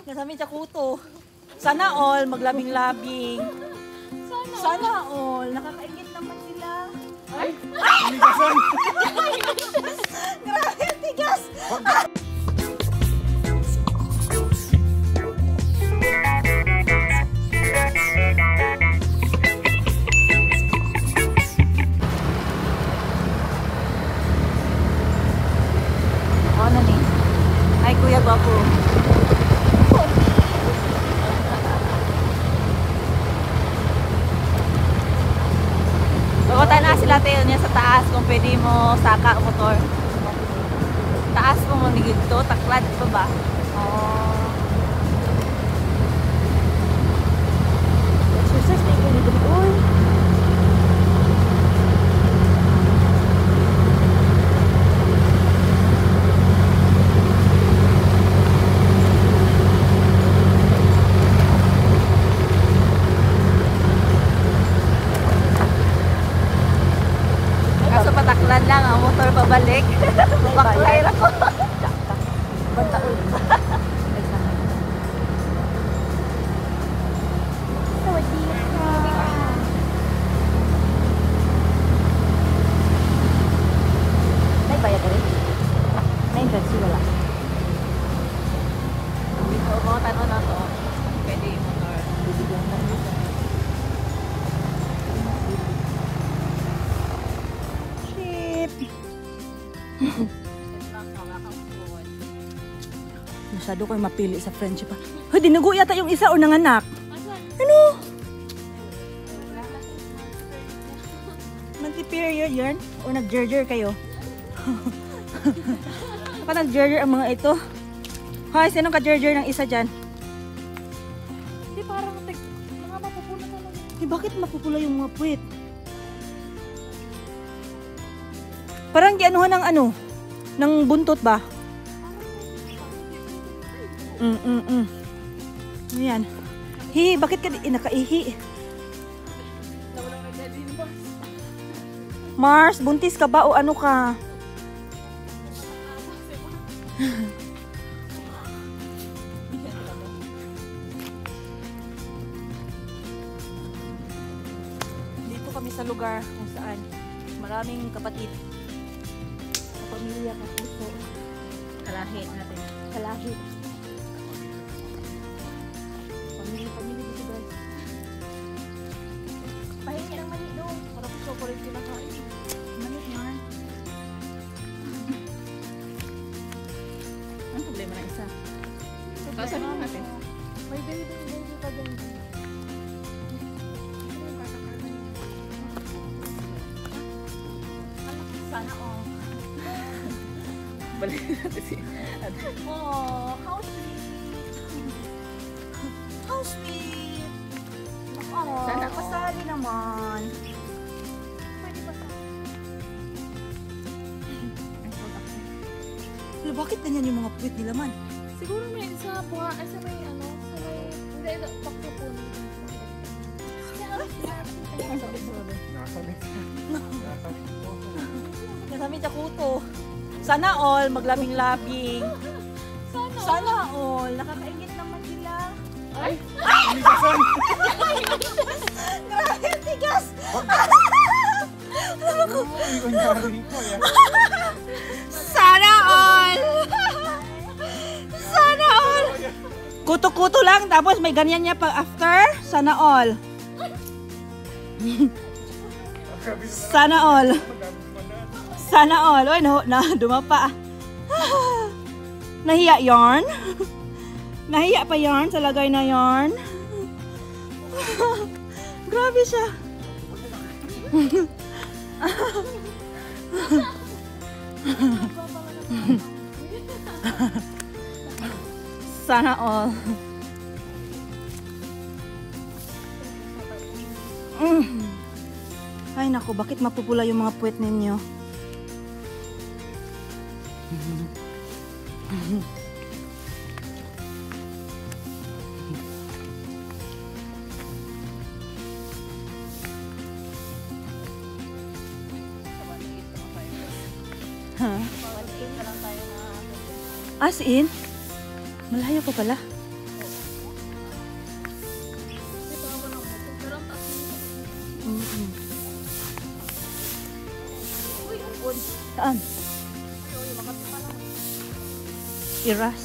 Kasami siya kuto. Sana all, maglabing-labing. Sana all. Nakakaingit naman sila. Ay! Umigasan! Grabe, tigas! Ano ni? Ay, Kuya Gwapo. Bagotan na sila tayo niya sa taas kung pwede mo saka o motor. Taas mo mo nigito, taklad pa ba? Oh. Exercise na yung ganito. Uy. Pataklan lang ang motor pabalik. Baklay ra ko. Banta ulit. Sawadee ka. May bayad rin? May interest wala. Dito mo tanong na to. Pwede yung motor. Bibigyan ka nito. Masyado ko mapili sa friendship. Hoy, dinago yata yung isa o nanganak. Ano? Multi-period yarn? O nag-gerger kayo? Baka nag-gerger ang mga ito. Hoy, sinong ka-gerger ng isa dyan? Hindi, parang mga mapupula talaga. Eh, bakit mapupula yung mga puwit? Parang gianuhan ng ano? Ng buntot ba? Ayan. Hi, bakit ka nakaihi? Mars, buntis ka ba o ano ka? Dito kami sa lugar kung saan maraming kapatid. Pamilya, kapuso. Kalahit natin. Kalahit. Pamilya dito guys. Pahingi ng mani doon. Para po chocolate sila kain. Mani yan. Ang problema na isa. Kasan naman natin? May baby pa dyan. Sana all. Balik natin si Oh, how sweet. How sweet. Oh, Sana all. pasali naman. Pwede ba sa... Pero bakit ganyan yung mga puwit nila man? Siguro may sa buha, sa may ano, sa may... Hindi, pakupon. Nakasabit ko. Kasami siya kuto. Sana all, maglabing-labing. Sana all. Nakakaingit naman sila. Ay! Umigasan! Grabe, tigas! Uy, kunyari ko yan. Sana all! Sana all! Kuto-kuto lang, tapos may ganyan niya pag after. Sana all. Sana all. Sana all. Uy, dumapa. Nahiya yarn? Nahiya pa yarn sa lagay na yarn? Grabe siya. Sana all. Ay naku, bakit mapupula yung mga puwet ninyo? As in? Malayo pa pala. Saan? Iras.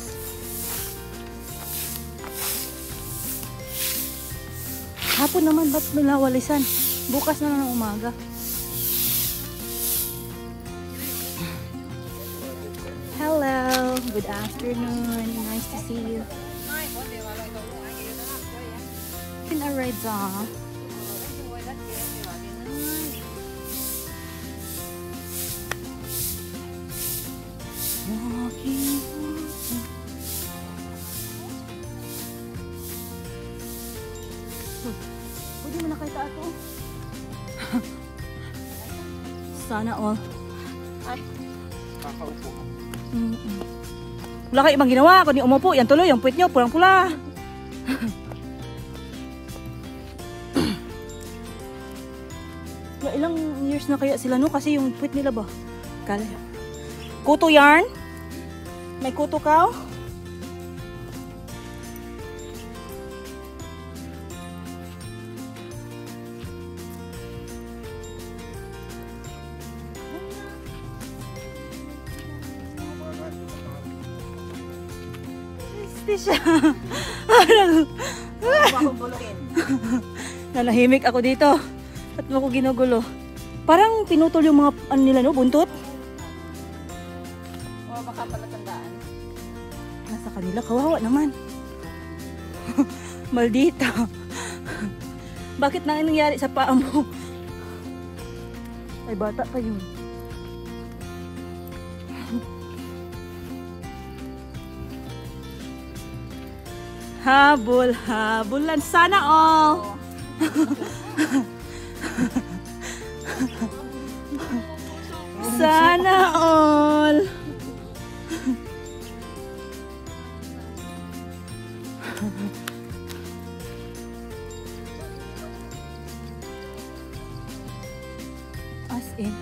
Hapon naman, ba't nilawalisan? Bukas na lang ng umaga. Hello, good afternoon. Nice to see you. Can I ride off? Walking. Pwede mo na kayo ato. Sana all. Kakaupo. Wala kayo ibang ginawa. Kung di umupo, yan tuloy. Yung puwit nyo, pulang-pula. Ilang years na kaya sila no? Kasi yung puwit nila ba? Kala. Kuto yarn? May kuto ka? Siya. Nanahimik ako dito. At mo ko ginugulo. Parang pinutol yung mga ano nila no, buntot. O baka palatandaan. Nasa kanila, kawawa naman. Maldita. Bakit na nangyari sa paa mo? Ay, bata pa yun. Habol, habulan. Sana all. Sana all. As in.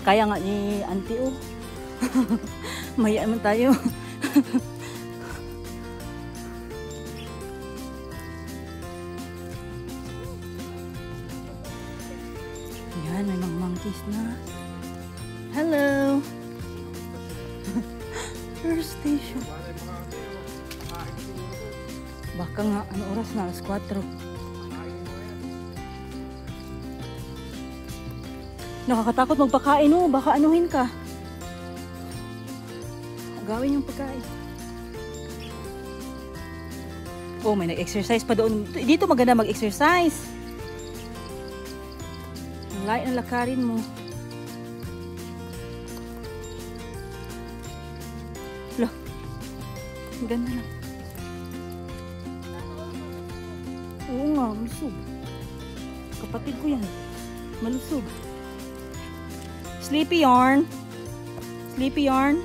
Kaya nga ni auntie oh. Maya naman tayo. Yan, may mga monkeys na. Hello. First station. Baka nga, ano oras na? Alas 4. Nakakatakot magpakain oh. Baka anuhin ka. Gawin yung pagkain. Oh, may nag-exercise pa doon. Dito maganda mag-exercise. Ang layo ng lakarin mo. Loh. Ang ganda lang. Oo nga, malusog. Kapatid ko yan. Malusog. Sleepy yarn. Sleepy yarn.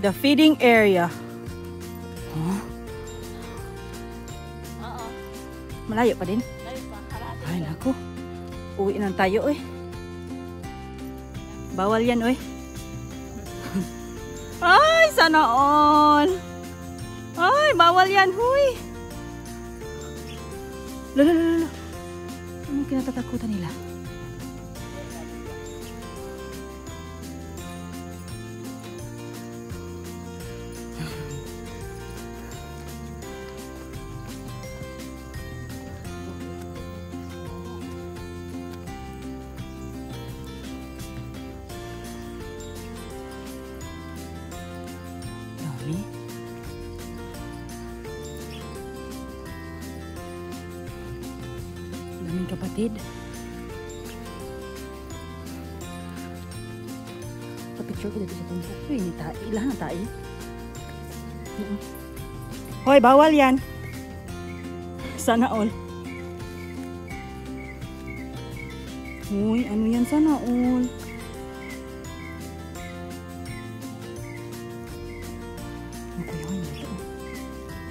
The feeding area. Huh? Oo. Malayo pa din. Layo pa. Harap. Ay naku. Uwi na tayo eh. Bawal yan eh. Ay sana all. Ay bawal yan huy. Lala. Anong kinatatakutan nila? Dami. Daming kapatid. Pa-picture ko dito sa tumpok. Uy, ilahan na tayo. Hoy, bawal yan. Sana all. Uy, ano yan? Sana all.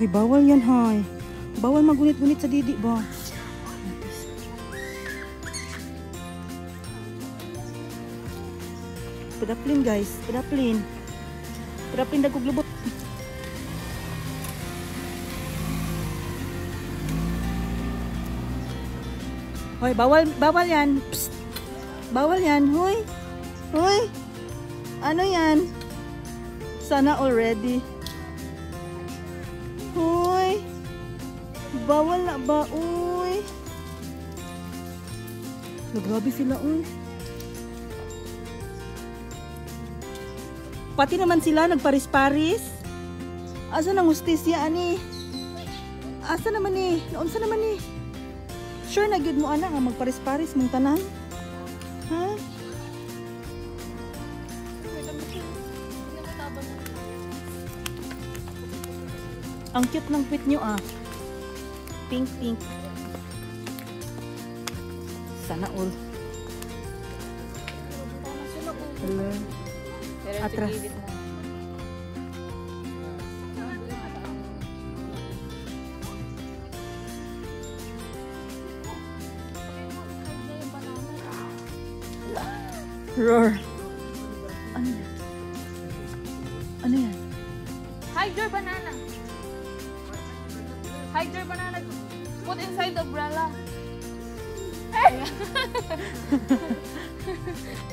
Ay, bawal yan, hay. Bawal magunit-gunit sa didi ba? Pedaplin guys. Pedaplin. Pedaplin dagog lubot. Hoy, bawal yan. Psst. Bawal yan. Hoy. Hoy. Ano yan? Sana already. Hoy. Bawal na ba? Uy. Grabe sila, uy. Pati naman sila nagparis-paris. Asa nang hustisya ani? Asa naman ni? Naunsa naman ni? Sure na gyud mo ana nga magparis-paris mong tanan? Ha? Ang cute ng pit nyo ah. Pink, pink. Sana all. Hello. Atras. Roar. Ano yan? Ano yan? Hide your banana. Hide your banana. Put inside the umbrella.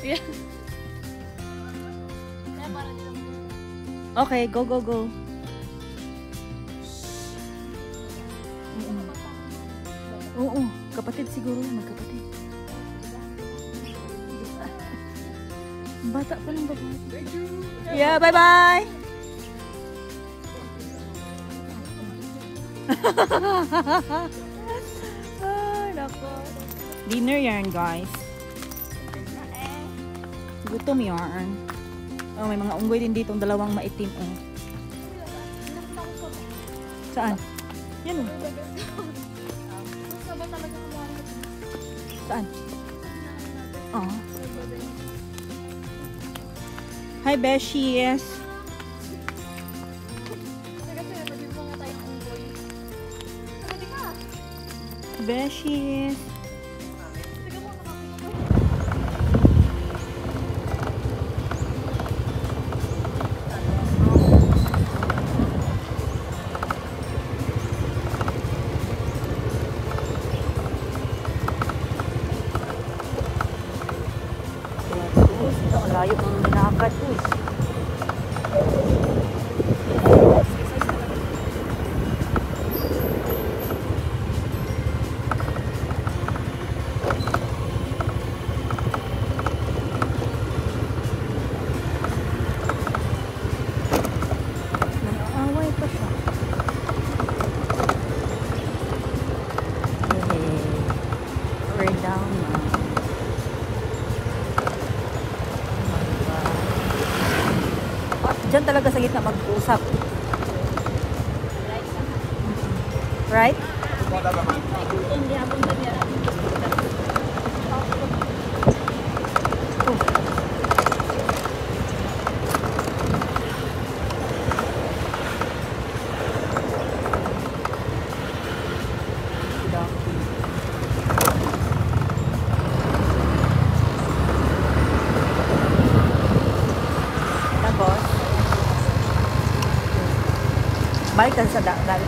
Yeah. Okay, go, go, go. Oo, kapatid siguro, magkapatid. Bata pa lang ba? Yeah, bye-bye! Ay, nako. Dinner yarn, guys. Gutom yarn. Oh, may mga unggoy din dito, dalawang maitim. Oh. Saan? Yan oh. Saan? Oh. Hi, Beshies. Beshies. Layo ng nilakad ko. Nag-aaway pa siya. We're down now. Diyan talaga sa gitna mag-usap. Right? Tapos balik sa dagat.